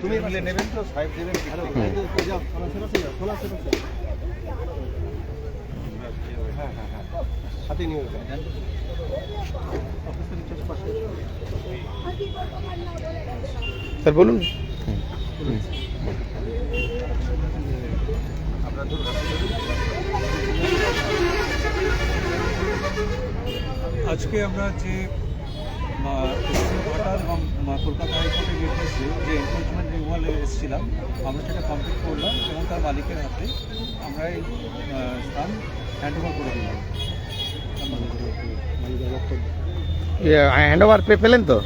তুমি মিলে নেবেন তো সাহেব দেবেন হ্যাঁ হ্যাঁ হ্যাঁ হাতে নিয়ে স্যার বলুন। আজকে আমরা যে ঘাটাল এবং কলকাতা হাইকোর্টের নির্দেশে যে এনফোর্সমেন্ট রিমুভালে এসেছিলাম, আমরা সেটা কমপ্লিট করলাম এবং তার মালিকের হাতে আমরা এই স্থান হ্যান্ড ওভার করে দিলাম। হ্যান্ড ওভার পেলেন তো?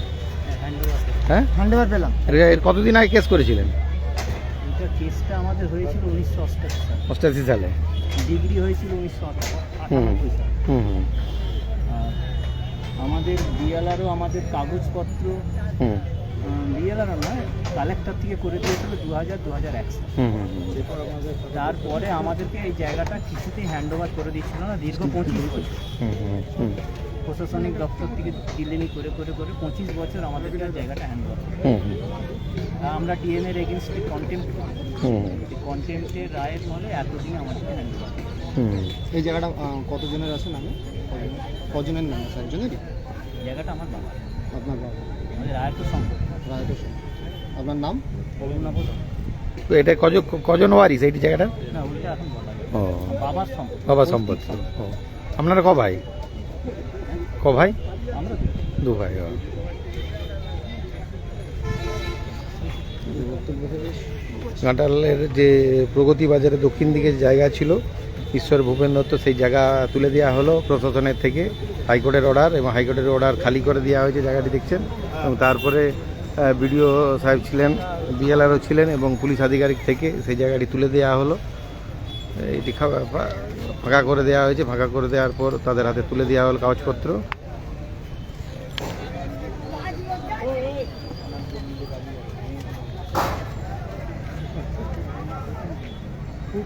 হ্যাঁ, হ্যান্ড ওভার পেলাম। এর কতদিন আগে কেস করেছিলেন? এটা কেসটা আমাদের হয়েছিল 1988 88 সালে। সালে, ডিগ্রি হয়েছিল 1998 সালে। হুম হুম আর আমাদের বিএলআরও আমাদের কাগজপত্র হুম বিএলআর নয়, কালেক্টর থেকে করে দিয়েছিল 2000-2001 সালে। হুম হুম তারপরে আমাদেরকে এই জায়গাটা কিছুতেই হ্যান্ড ওভার করে দিচ্ছিল না দীর্ঘ 25 বছর। হুম হুম হুম প্রশাসনিক দপ্তর থেকে ডিলেনি করে করে করে 25 বছর আমাদেরকে এই জায়গাটা হ্যান্ড ওভার। হুম হুম আমরা ডিএম এর এগেনস্টে কন্টেম্প্ট করি। হুম কন্টেম্প্টের রায়ের ফলে এতদিন আমাদেরকে হ্যান্ড ওভার। হুম। এই জায়গাটা কতজনের আছে নামে? কজনের নামে? একজনেরই? জায়গাটা আমার বাবা, আপনার বাবা আমাদের রায়পুর সম্পর্ক। রায়পুর। আপনার নাম? অরুণাভ। তো এটা কজন ওয়ারিস এই জায়গাটা? না, ওইটা এখন বলা যায় ও, না। বাবার সম্পর্ক। বাবা সম্পত্তি। ও, আপনারা ক ভাই? আমরা দু ভাই। ও। ঘাটালের যে প্রগতি বাজারে দক্ষিণ দিকে জায়গা ছিল ঈশ্বর ভূপেন দত্ত, সেই জায়গা তুলে দেওয়া হলো প্রশাসনের থেকে, হাইকোর্টের অর্ডার, এবং হাইকোর্টের অর্ডার খালি করে দেওয়া হয়েছে জায়গাটি দেখছেন। এবং তারপরে বিডিও সাহেব ছিলেন, বিএলআরও ছিলেন, এবং পুলিশ আধিকারিক থেকে সেই জায়গাটি তুলে দেওয়া হলো। এটি ফাঁকা করে দেওয়া হয়েছে। ফাঁকা করে দেওয়ার পর তাদের হাতে তুলে দেওয়া হলো কাগজপত্র। খুব